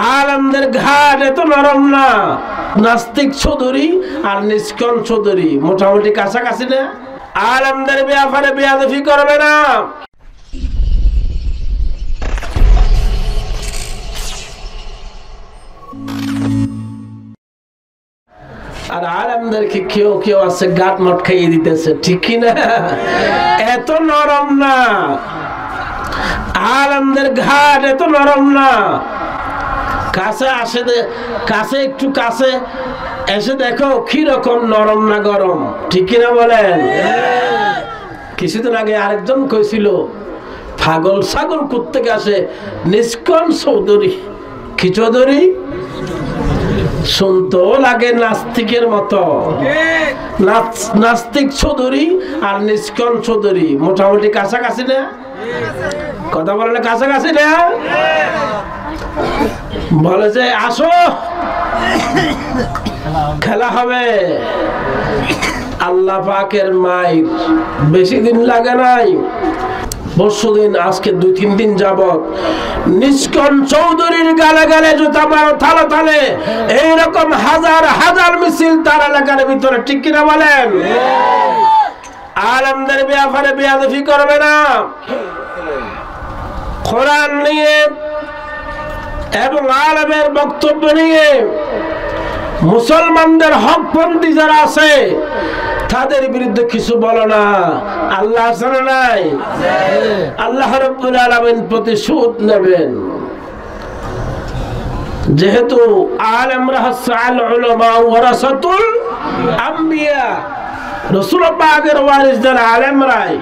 আলেমদের ঘাট এত নরম না। নাস্তিক চৌধুরী আর নিষ্কন চৌধুরী মোটামুটি কাছাকাছি না। আলেমদের ব্যাপারে বেয়াদবি করবে না। আর আলেমদেরকে কেউ কেউ আছে গাট মট খাইয়ে দিতেছে, ঠিক কিনা? এত নরম না আলেমদের ঘাট, এত নরম না। কাছে আসে, কাছে একটু কাছে এসে দেখো কিরকম নরম না গরম, ঠিক কিনা বলেন? কিছুদিন আগে আরেকজন কইছিল পাগল ছাগল কোত্থেকে আসে, নিষ্কন চৌধুরী। কি চৌধুরী? শুনতেও লাগে নাস্তিকের মতো। নাস্তিক চৌধুরী আর নিষ্কন চৌধুরী মোটামুটি কাছাকাছি না? কথা বলে কাছাকাছি না? বলে যে আসো খেলা হবে। আল্লাহ পাকের মাইর বেশি দিন লাগে নাই, পরশুদিন আজকে 2-3 দিন যাবত নিষ্কন চৌধুরীর গালে গালে জুতা মারো, থালে থালে এইরকম হাজার হাজার মিছিল তার এলাকার ভিতরে, ঠিক কিনা বলেন? আলেমদের ব্যাপারে বেয়াদবি করবে না। কোরআন নিয়ে এবং আলেমের বক্তব্য নিয়ে মুসলমানদের হকপন্থী যারা আছে তাদের বিরুদ্ধে কিছু বলো না। আল্লাহ ছাড়া নাই, আল্লাহ রাব্বুল আলামিন প্রতিশোধ নেবেন। যেহেতু আলেমরা হচ্ছে আল উলামা ওয়ারাসাতুল আম্বিয়া, রাসূল পাকের ওয়ারিস যারা আলেমরাই।